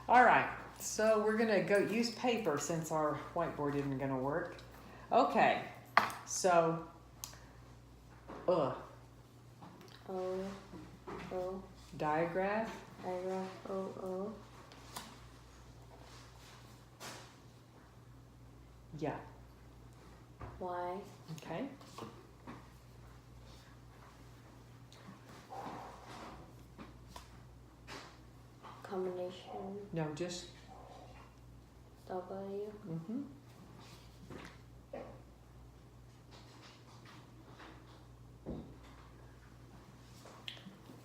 All right, so we're gonna go use paper since our whiteboard isn't gonna work. Okay, so, O, O, diagraph, diagraph, O, yeah, Y, okay. combination, No, just, W, mm-hmm.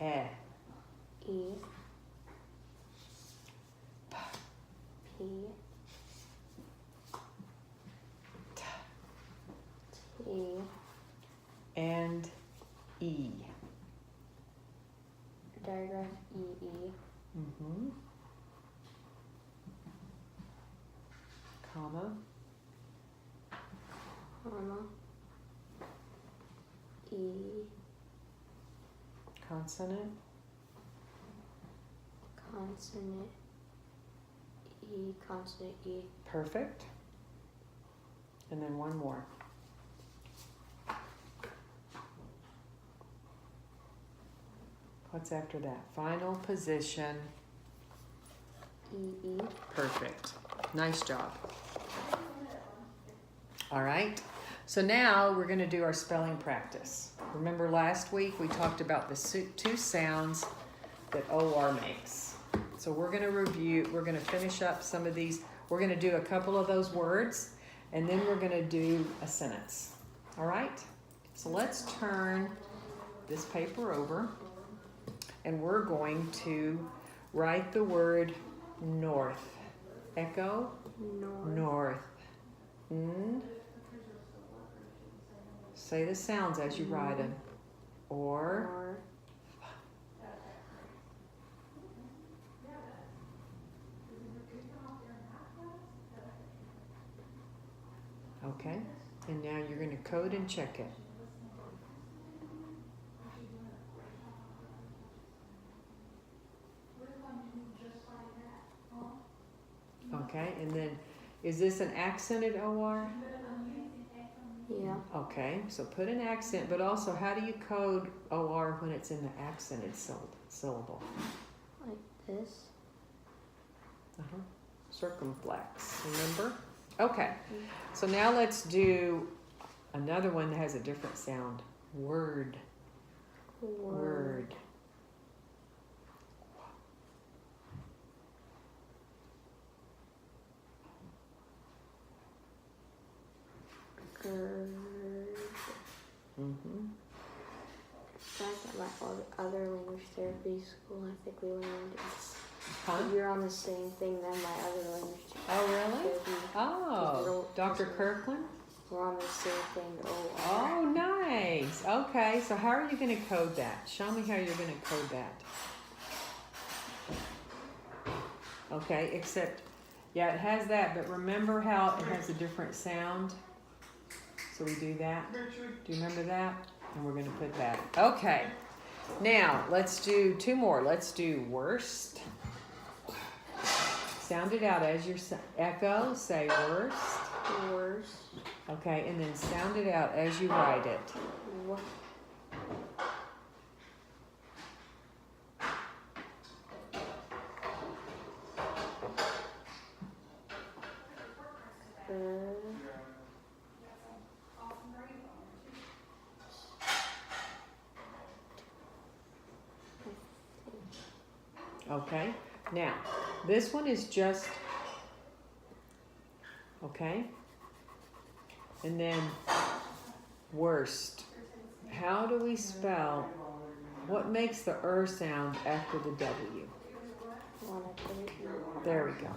Eh, E, P, T, and E. diagraph, E, Mm-hmm. Comma, comma, E, consonant, consonant, E, consonant, E, perfect. And then one more. What's after that? Final position. E, Perfect. Nice job. All right. So now we're going to do our spelling practice. Remember last week we talked about the two sounds that OR makes. So we're going to review, we're going to finish up some of these. We're going to do a couple of those words and then we're going to do a sentence. All right? So let's turn this paper over and we're going to write the word north. Echo, north. N. Say the sounds as you write them. Or. Okay, and now you're going to code and check it. Okay, and then is this an accented OR? Yeah. Okay, so put an accent, but also how do you code OR when it's in the accented syllable? Like this. Circumflex, remember? Okay, so now let's do another one that has a different sound. Word. Word. Gird. Mm-hmm. Back at my other language therapy school, I think we learned it's. Huh? You're on the same thing than my other language. Oh, really? Therapy. Oh, Dr. Kirkland? We're on the same thing. Oh, nice. Okay, so how are you going to code that? Show me how you're going to code that. Okay, except, yeah, it has that, but remember how it has a different sound? So we do that. Do you remember that? And we're going to put that. Okay, now let's do two more. Let's do worst. Sound it out as your echo. Say worst. Worst. Okay, and then sound it out as you write it. Okay, now this one is just, okay, and then worst. How do we spell, what makes the sound after the W? There we go.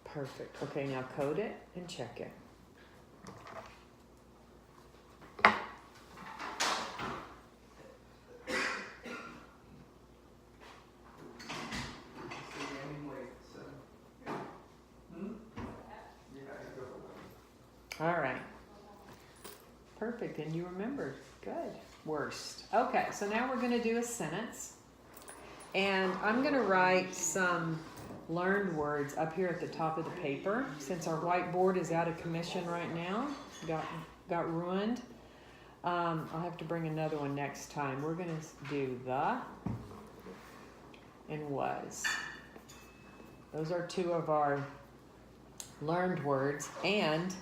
Perfect. Okay, now code it and check it. All right. Perfect, and you remembered. Good. Worst. Okay, so now we're going to do a sentence. And I'm going to write some learned words up here at the top of the paper. Since our whiteboard is out of commission right now, got ruined. I'll have to bring another one next time. We're going to do the and was. Those are two of our learned words. And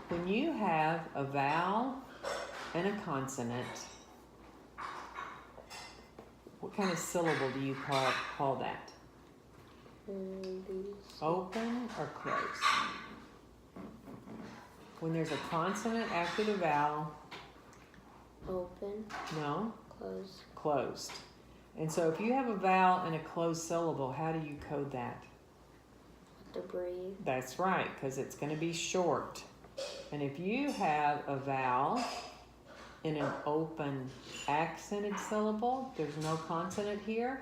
when you have a vowel and a consonant, what kind of syllable do you call that? Open or closed? When there's a consonant after the vowel. Open. No. Closed. Closed. And so if you have a vowel and a closed syllable, how do you code that? To breathe. That's right, because it's going to be short. And if you have a vowel in an open accented syllable, there's no consonant here.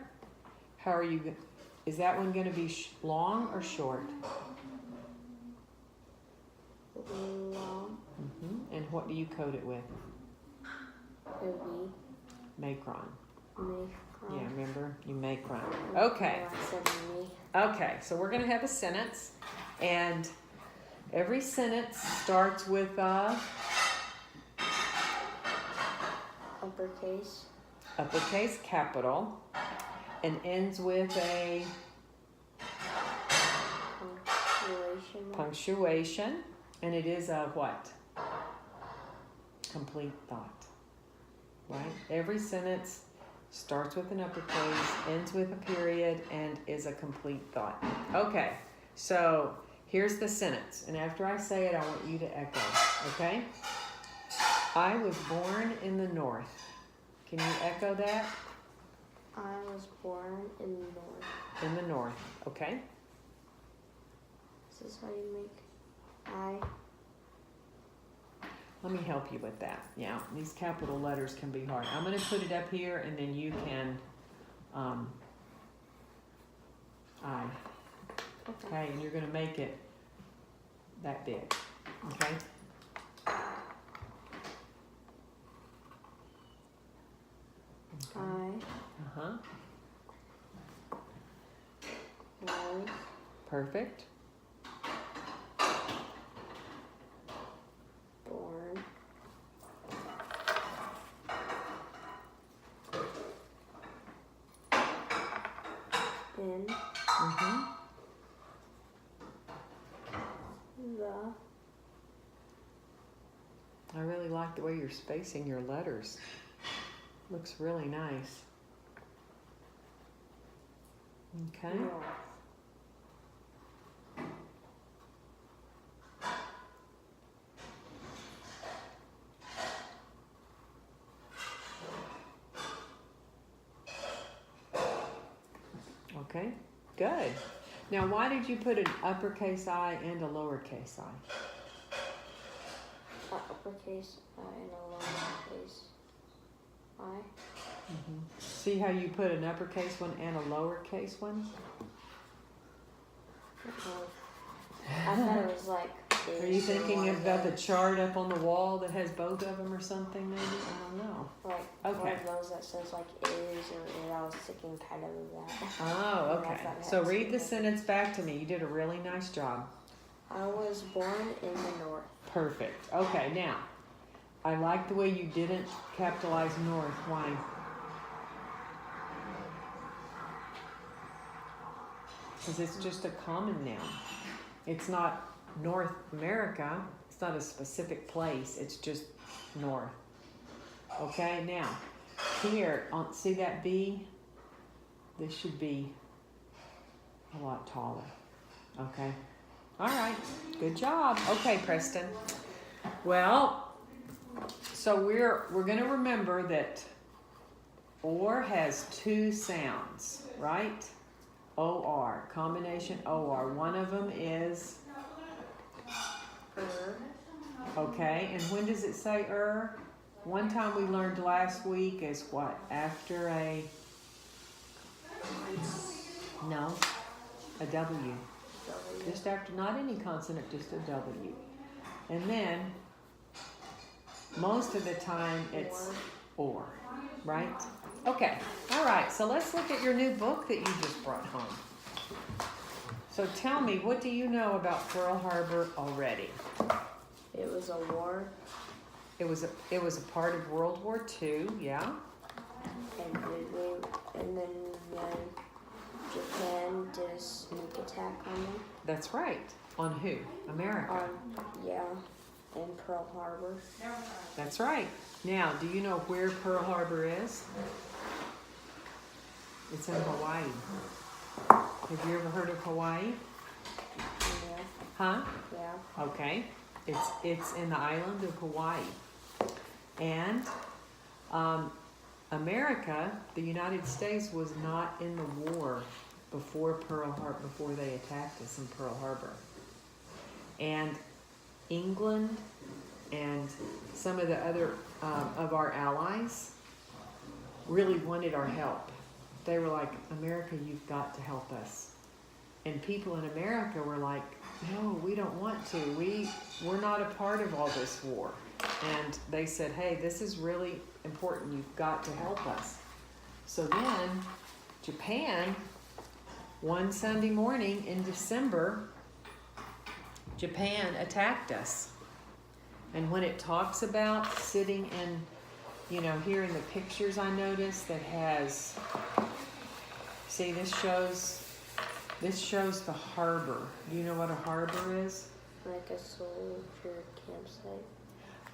How are you? Is that one going to be long or short? Long. And what do you code it with? A V. Macron. Macron. Yeah, remember? You macron. Okay. I said me. Okay, so we're going to have a sentence. And every sentence starts with uppercase, capital, and ends with a punctuation. And it is a what? Complete thought. Right? Every sentence starts with an uppercase, ends with a period, and is a complete thought. Okay, so here's the sentence. And after I say it, I want you to echo. Okay? I was born in the north. Can you echo that? I was born in the north. In the north. Okay? This is how you make I. Let me help you with that. Yeah, these capital letters can be hard. I'm going to put it up here, and then you can, I. Okay, and you're going to make it that big. Okay? I was Perfect. born in the. I really like the way you're spacing your letters. Looks really nice. Okay. North. Okay, good. Now, why did you put an uppercase I and a lowercase I? Uppercase I and a lowercase I. See how you put an uppercase one and a lowercase one? I thought it was like. Are you thinking about the chart up on the wall that has both of them or something, maybe? I don't know. Like Okay. one of those that says like is or it. I was thinking kind of that. Oh, Yeah, I okay. thought it So had read the something. sentence back to me. You did a really nice job. I was born in the north. Perfect. Okay, now, I like the way you didn't capitalize north. Why? Because it's just a common noun. It's not North America. It's not a specific place. It's just north. Okay, now, here, see that B? This should be a lot taller. Okay? All right, good job. Okay, Preston. Well, so we're going to remember that OR has two sounds, right? OR, combination OR. One of them is okay, and when does it say One time we learned last week is what? After a a W. Just after, not any consonant, just a W. And then Most of the time it's or, right? Okay, all right, so let's look at your new book that you just brought home. So tell me, what do you know about Pearl Harbor already? It was a war, It was a part of World War II, yeah? and then Japan did a sneak attack on them. That's right. On who? America. In Pearl Harbor. That's right. Now, do you know where Pearl Harbor is? It's in Hawaii. Have you ever heard of Hawaii? Yeah. Huh? Yeah. Okay. It's in the island of Hawaii. And America, the United States, was not in the war before they attacked us in Pearl Harbor. And England and some of the other of our allies really wanted our help. They were like, America, you've got to help us. And people in America were like, no, we don't want to. We're not a part of all this war. And they said, hey, this is really important. You've got to help us. So then Japan, one Sunday morning in December, Japan attacked us. And when it talks about sitting in, here in the pictures I noticed that has, see, this shows the harbor. Do you know what a harbor is? Like a soldier campsite.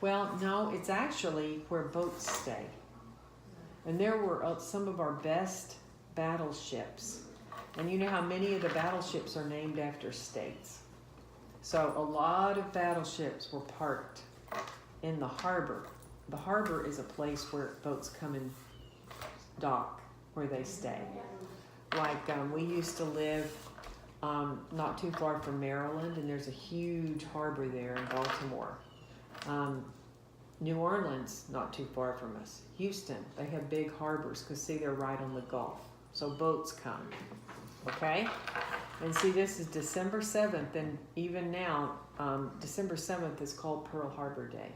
Well, no, it's actually where boats stay. And there were some of our best battleships. And you know how many of the battleships are named after states. So a lot of battleships were parked in the harbor. The harbor is a place where boats come and dock, where they stay. Like we used to live not too far from Maryland, and there's a huge harbor there in Baltimore. New Orleans, not too far from us. Houston, they have big harbors because, see, they're right on the Gulf. So boats come, okay? And see, this is December 7th, and even now, December 7th is called Pearl Harbor Day.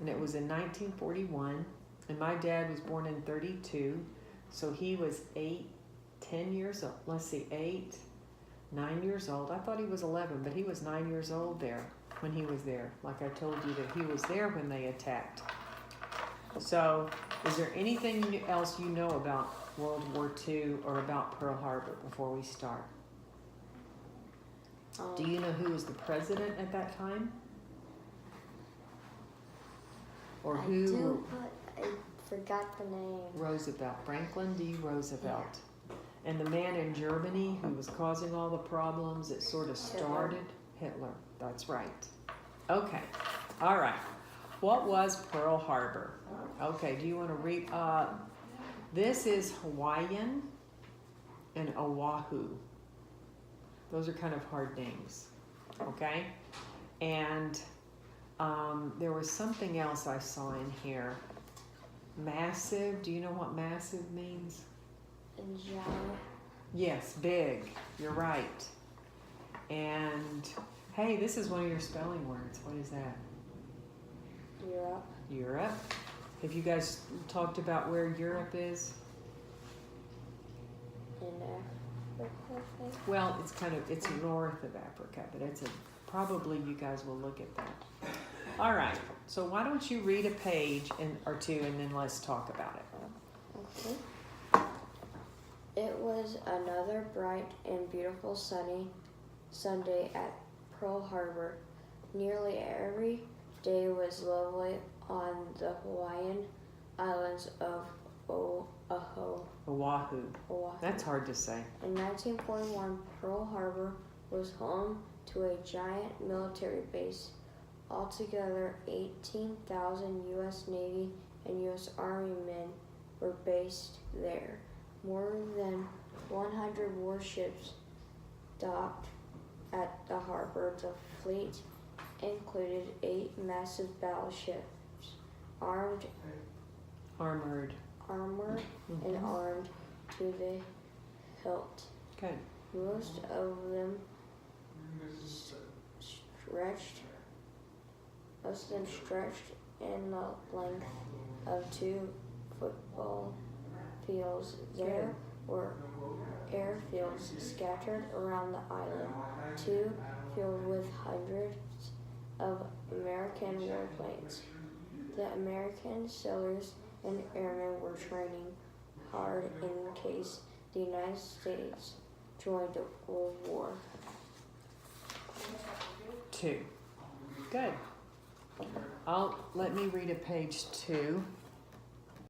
And it was in 1941, and my dad was born in 32, so he was 10 years old. Let's see, 9 years old. I thought he was 11, but he was 9 years old there when he was there. Like I told you that he was there when they attacked. So, is there anything else you know about World War II or about Pearl Harbor before we start? Do you know who was the president at that time? Or who? I do, but I forgot the name. Roosevelt. Franklin D. Roosevelt. Yeah. And the man in Germany who was causing all the problems, it sort of started? Hitler. That's right. Okay. All right. What was Pearl Harbor? Okay, do you want to read? This is Hawaiian and Oahu. Those are kind of hard names. Okay? And there was something else I saw in here. Massive. Do you know what massive means? Giant. Yes, big. You're right. And hey, this is one of your spelling words. What is that? Europe. Europe. Have you guys talked about where Europe is? In Africa, I think. Well, it's north of Africa, but probably you guys will look at that. All right. So why don't you read a page or two, and then let's talk about it. Okay. It was another bright and beautiful sunny Sunday at Pearl Harbor. Nearly every day was lovely on the Hawaiian islands of Oahu. That's hard to say. In 1941, Pearl Harbor was home to a giant military base. Altogether, 18,000 U.S. Navy and U.S. Army men were based there. More than 100 warships docked at the harbor. The fleet included 8 massive battleships, armored and armed to the hilt. Good. Most of them stretched and the length of 2 football fields. There were airfields scattered around the island, 2 filled with hundreds of American warplanes. The American sailors and airmen were training hard in case the United States joined the World War. 2. Good. Let me read a page 2.